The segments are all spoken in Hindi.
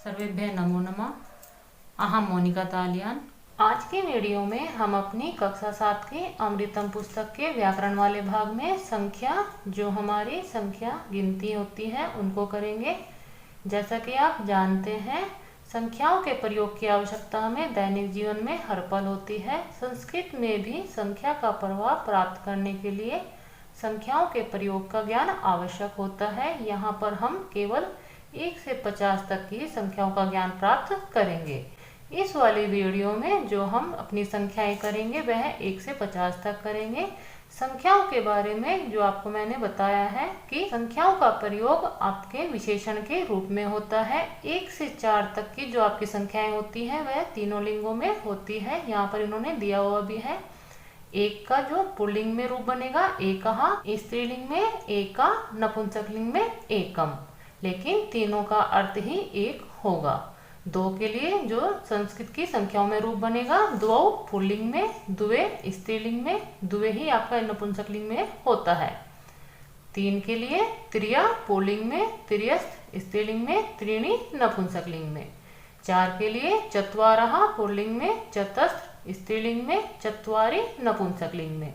सर्वेभ्यः नमो नमः। अहम मोनिका तालियान। आज के वीडियो में हम अपनी कक्षा 7 के अमृतम पुस्तक के व्याकरण वाले भाग में संख्या, जो हमारी संख्या गिनती होती है, उनको करेंगे। जैसा कि आप जानते हैं, संख्याओं के प्रयोग की आवश्यकता हमें दैनिक जीवन में हर पल होती है। संस्कृत में भी संख्या का प्रभाव प्राप्त करने के लिए संख्याओं के प्रयोग का ज्ञान आवश्यक होता है। यहाँ पर हम केवल 1 से 50 तक की संख्याओं का ज्ञान प्राप्त करेंगे। इस वाली वीडियो में जो हम अपनी संख्याएं करेंगे वह 1 से 50 तक करेंगे। संख्याओं के बारे में जो आपको मैंने बताया है कि संख्याओं का प्रयोग आपके विशेषण के रूप में होता है। 1 से 4 तक की जो आपकी संख्याएं होती हैं वह तीनों लिंगों में होती है। यहाँ पर इन्होंने दिया हुआ भी है। 1 का जो पुल्लिंग में रूप बनेगा एकहा, स्त्रीलिंग में एका, नपुंसकलिंग में एकम, लेकिन तीनों का अर्थ ही एक होगा। 2 के लिए जो संस्कृत की संख्याओं में रूप बनेगा, द्वौ पुल्लिंग में, द्वे स्त्रीलिंग में, द्वे ही आपका नपुंसकलिंग में होता है। 3 के लिए त्रिया पुल्लिंग में, त्रियस्त स्त्रीलिंग में, त्रीणी नपुंसकलिंग में। 4 के लिए चत्वारः पुल्लिंग में, चतस्र स्त्रीलिंग में, चत्वारि नपुंसकलिंग में।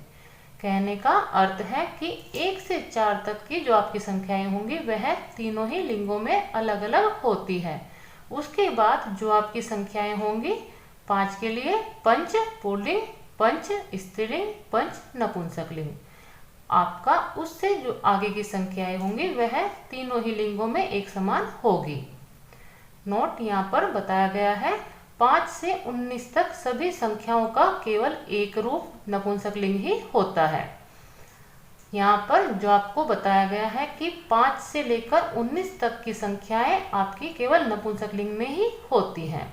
कहने का अर्थ है कि 1 से 4 तक की जो आपकी संख्याएं होंगी वह तीनों ही लिंगों में अलग अलग होती है। उसके बाद जो आपकी संख्याएं होंगी, 5 के लिए पंच पुल्लिंग, पंच स्त्रीलिंग, पंच नपुंसकलिंग। आपका उससे जो आगे की संख्याएं होंगी वह तीनों ही लिंगों में एक समान होगी। नोट यहाँ पर बताया गया है, 5 से 19 तक सभी संख्याओं का केवल एक रूप नपुंसकलिंग ही होता है। यहाँ पर जो आपको बताया गया है कि 5 से लेकर 19 तक की संख्याएं आपकी केवल नपुंसकलिंग में ही होती हैं।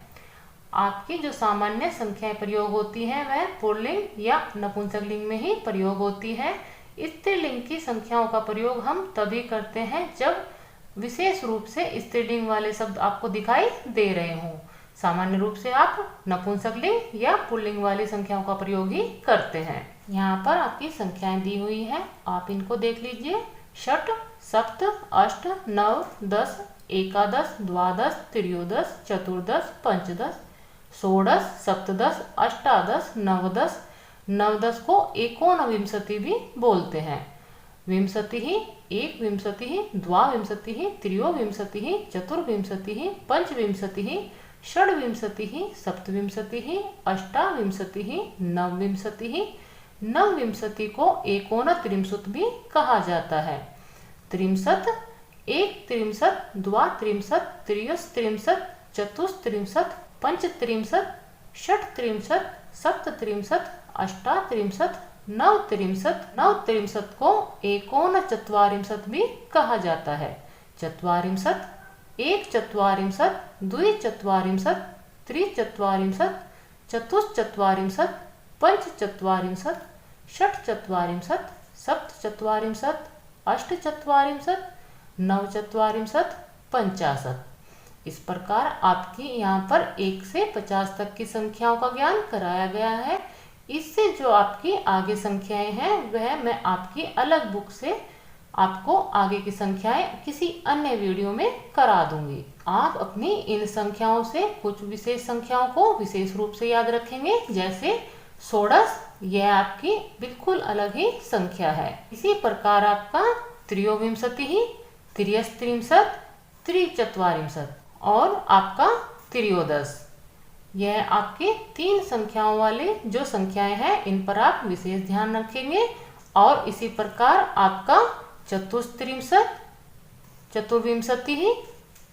आपकी जो सामान्य संख्याएं प्रयोग होती हैं वह पुल्लिंग या नपुंसकलिंग में ही प्रयोग होती है। स्त्रीलिंग की संख्याओं का प्रयोग हम तभी करते हैं जब विशेष रूप से स्त्रीलिंग वाले शब्द आपको दिखाई दे रहे हों। सामान्य रूप से आप नपुंसकलिंग या पुल्लिंग वाली संख्याओं का प्रयोग ही करते हैं। यहाँ पर आपकी संख्याएं दी हुई है, आप इनको देख लीजिए। षट, सप्त, अष्ट, नव, 10, एकादश, द्वादश, त्रयोदश, चतुर्दश, पंचदश, षोडश, सप्तदश, अष्टादश, नवदश। नवदश को एकोनविंशति भी बोलते हैं। विंशतिः, एकविंशतिः, द्वाविंशतिः, त्रयोविंशतिः, चतुर्विंशतिः, पंचविंशतिः, षड्विंशतिः, सप्तविंशतिः, अष्टाविंशतिः, नवविंशतिः। नवविंशति को एकोनत्रिंशत् भी कहा जाता है। त्रिंशत्, एकत्रिंशत्, द्वात्रिंशत्, त्रयस्त्रिंशत्, चतुस्त्रिंशत्, पंचत्रिंशत्, षट्त्रिंशत्, सप्तत्रिंशत्, अष्टात्रिंशत्, नवत्रिंशत्। नवत्रिंशत् को एकोनचत्वारिंशत् भी कहा जाता है। चत्वारिंशत्, एकचत्वारिंशत्, द्विचत्वारिंशत्, त्रिचत्वारिंशत्, चतुश्चत्वारिंशत्, पंचचत्वारिंशत्, षट्चत्वारिंशत्, सप्तचत्वारिंशत्, अष्टचत्वारिंशत्, नवचत्वारिंशत्, 50। इस प्रकार आपकी यहाँ पर 1 से 50 तक की संख्याओं का ज्ञान कराया गया है। इससे जो आपकी आगे संख्याएं हैं वह मैं आपकी अलग बुक से आपको आगे की संख्याएं किसी अन्य वीडियो में करा दूंगी। आप अपनी इन संख्याओं से कुछ विशेष संख्याओं को विशेष रूप से याद रखेंगे, जैसे षोडश, यह आपकी बिल्कुल अलग ही संख्या है। इसी प्रकार आपका त्रयोविंशतिः, त्रियस्त्रिंशत्, त्रिचत्वारिंशत् और आपका त्रयोदश, यह आपकी 3 संख्याओं वाले जो संख्याएं हैं इन पर आप विशेष ध्यान रखेंगे। और इसी प्रकार आपका चतुस्त्रिंशत्, चतुर्विंशतिः,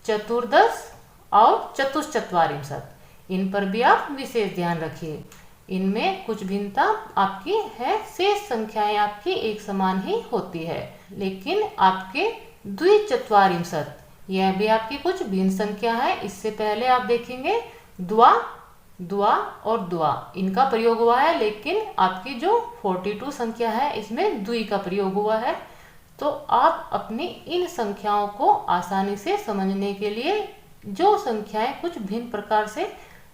चतुर्दश और चतुश्चत्वारिंशत्, इन पर भी आप विशेष ध्यान रखिए। इनमें कुछ भिन्नता आपकी है, शेष संख्याएं आपकी एक समान ही होती है। लेकिन आपके द्विचत्वारिंशत्, यह भी आपकी कुछ भिन्न संख्या है। इससे पहले आप देखेंगे द्वा, द्वा और द्वा, इनका प्रयोग हुआ है, लेकिन आपकी जो 42 संख्या है इसमें द्वि का प्रयोग हुआ है। तो आप अपनी इन संख्याओं को आसानी से समझने के लिए जो संख्याएं कुछ भिन्न प्रकार से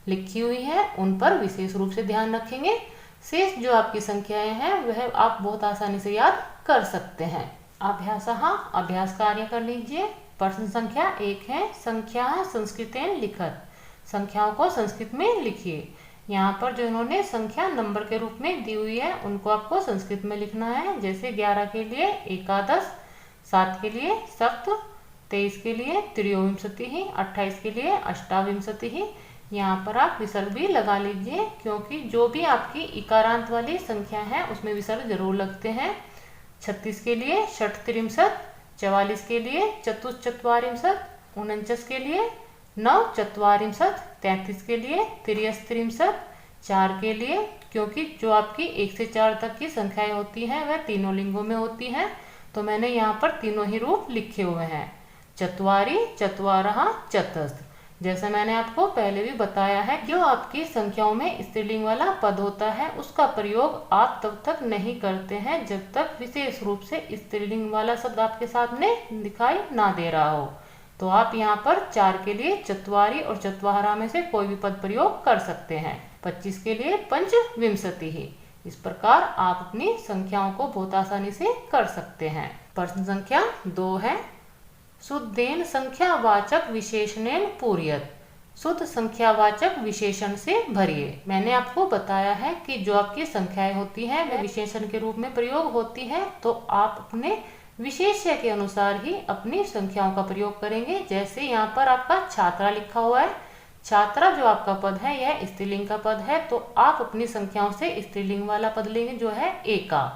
लिखी हुई हैं उन पर विशेष रूप से ध्यान रखेंगे। शेष जो आपकी संख्याएं हैं वह आप बहुत आसानी से याद कर सकते हैं। अभ्यासः, अभ्यास कार्य कर लीजिए। प्रश्न संख्या 1 है संख्या संस्कृतेन लिखत, संख्याओं को संस्कृत में लिखिए। यहाँ पर जो इन्होंने संख्या नंबर के रूप में दी हुई है उनको आपको संस्कृत में लिखना है। जैसे 11 के लिए एकादश, 7 के लिए सप्त, 23 के लिए त्रयोविंशतिः, 28 के लिए अष्टाविंशतिः। यहाँ पर आप विसर्ग भी लगा लीजिए क्योंकि जो भी आपकी इकारांत वाली संख्या है उसमें विसर्ग जरूर लगते हैं। 36 के लिए षट्त्रिंशत्, 44 के लिए चतुश्चत्वारिंशत्, 49 के लिए नवचत्वारिंशत्, 33 के लिए त्रियस्त्रिंशत्, 4 के लिए क्योंकि जो आपकी 1 से 4 तक की संख्याएं होती हैं वह तीनों लिंगों में होती हैं तो मैंने यहाँ पर तीनों ही रूप लिखे हुए हैं। चत्वारि, चत्वारः, चतस्र। जैसा मैंने आपको पहले भी बताया है जो आपकी संख्याओं में स्त्रीलिंग वाला पद होता है उसका प्रयोग आप तब तक नहीं करते हैं जब तक विशेष रूप से स्त्रीलिंग वाला शब्द आपके सामने दिखाई ना दे रहा हो। तो आप यहाँ पर 4 के लिए चत्वारि और चत्वारः में से कोई भी पद प्रयोग कर सकते हैं। 25 के लिए पंचविंशतिः। इस प्रकार आप अपनी संख्याओं को बहुत आसानी से कर सकते हैं। प्रश्न संख्या 2 है शुद्धेन संख्यावाचक विशेषणेन पूरयत, शुद्ध संख्यावाचक विशेषण से भरिए। मैंने आपको बताया है कि जो आपकी संख्याएं होती हैं वे विशेषण के रूप में प्रयोग होती हैं तो आप अपने विशेष्य के अनुसार ही अपनी संख्याओं का प्रयोग करेंगे। जैसे यहाँ पर आपका छात्रा लिखा हुआ है, छात्रा जो आपका पद है यह स्त्रीलिंग का पद है तो आप अपनी संख्याओं से स्त्रीलिंग वाला पद लेंगे जो है एका।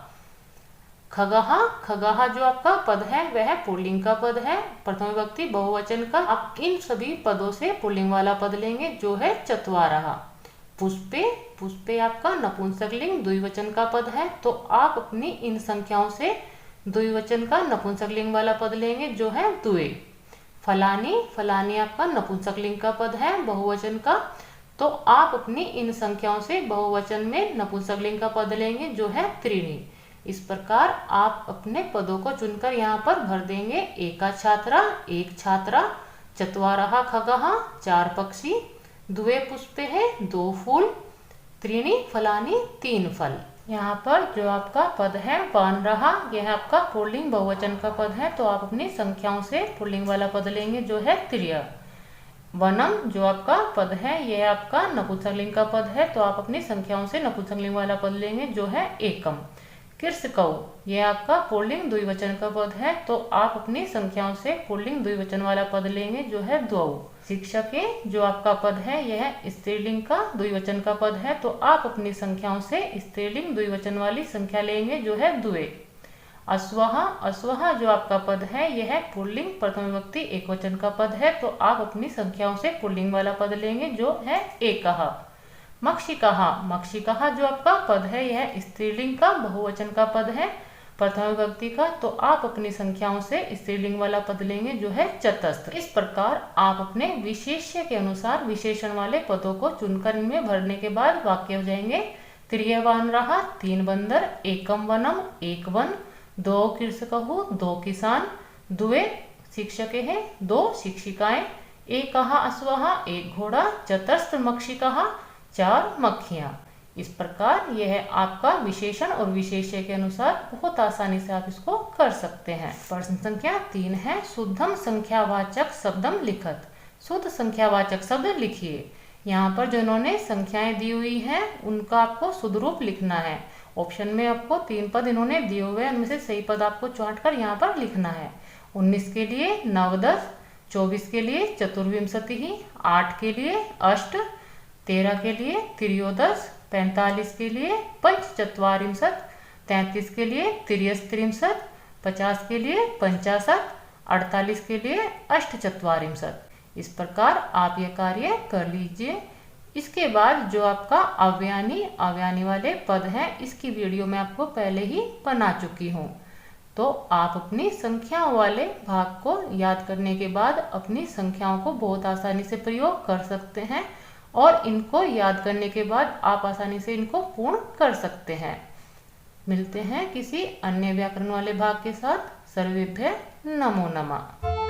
खगः, खगः जो आपका पद है वह पुल्लिंग का पद है, प्रथम विभक्ति बहुवचन का। आप इन सभी पदों से पुल्लिंग वाला पद लेंगे जो है चत्वारः। पुष्पे, पुष्पे आपका नपुंसकलिंग द्विवचन का पद है तो आप अपनी इन संख्याओं से द्विवचन का नपुंसकलिंग वाला पद लेंगे जो है द्वे। फलानी, फलानी आपका नपुंसकलिंग का पद है बहुवचन का तो आप अपनी इन संख्याओं से बहुवचन में नपुंसकलिंग का पद लेंगे जो है त्रीणि। इस प्रकार आप अपने पदों को चुनकर यहाँ पर भर देंगे। एका छात्रा, एक छात्रा, चत्वारः खगः, 4 पक्षी, द्वे पुष्पे है, 2 फूल, त्रीणि फलानि, 3 फल। यहाँ पर जो आपका पद है वानरः, यह आपका पुल्लिंग बहुवचन का पद है तो आप अपनी संख्याओं से पुल्लिंग वाला पद लेंगे जो है त्रिय। वनम जो आपका पद है यह आपका नपुंसकलिंग का पद है तो आप अपनी संख्याओं से नपुंसकलिंग वाला पद लेंगे जो है एकम। कृषकौ, यह आपका पुल्लिंग द्विवचन का पद है तो आप अपनी संख्याओं से पुल्लिंग द्विवचन वाला पद लेंगे जो है द्वौ। शिक्षके, जो आपका पद है यह स्त्रीलिंग का द्विवचन का पद है तो आप अपनी संख्याओं से स्त्रीलिंग द्विवचन वाली संख्या लेंगे जो है द्वे। अश्वः, अश्वः जो आपका पद है यह पुल्लिंग प्रथम विभक्ति एकवचन का पद है तो आप अपनी संख्याओं से पुल्लिंग वाला पद लेंगे जो है एकः। मक्षिकः, मक्षिकः जो आपका पद है यह स्त्रीलिंग का बहुवचन का पद है प्रथम विभक्ति का तो आप अपनी संख्याओं से स्त्रीलिंग वाला पद लेंगे जो है चतस्र। इस प्रकार आप अपने विशेष्य के अनुसार विशेषण वाले पदों को चुनकर इनमें भरने के बाद वाक्य हो जाएंगे। त्रिय वानरः, 3 बंदर, एकम वनम, 1 वन, 2 कृषकः, 2 किसान, द्वे शिक्षके हैं, 2 शिक्षिकाएं, एकः अश्वः, 1 घोड़ा, चतस्र मक्षिकः, 4 मक्खियां। इस प्रकार यह आपका विशेषण और विशेष्य के अनुसार बहुत आसानी से आप इसको कर सकते हैं। प्रश्न संख्या 3 है शुद्धम संख्यावाचक शब्दम लिखत, शुद्ध संख्यावाचक शब्द लिखिए। यहाँ पर जो इन्होंने संख्याएं दी हुई हैं उनका आपको शुद्ध रूप लिखना है। ऑप्शन में आपको 3 पद इन्होंने दिए हुए हैं उनमें से सही पद आपको छांट कर यहाँ पर लिखना है। 19 के लिए नवदश, 24 के लिए चतुर्विंशतिः, 8 के लिए अष्ट, 13 के लिए त्रयोदश, 45 के लिए पंचचत्वारिंशत्, 33 के लिए त्रियस्त्रिंशत्, 50 के लिए पंचाशत्, 48 के लिए अष्टचत्वारिंशत्। इस प्रकार आप ये कार्य कर लीजिए। इसके बाद जो आपका अव्ययानी वाले पद हैं इसकी वीडियो मैं आपको पहले ही बना चुकी हूँ तो आप अपनी संख्याओं वाले भाग को याद करने के बाद अपनी संख्याओं को बहुत आसानी से प्रयोग कर सकते हैं और इनको याद करने के बाद आप आसानी से इनको पूर्ण कर सकते हैं। मिलते हैं किसी अन्य व्याकरण वाले भाग के साथ। सर्वेभ्यः नमो नमः।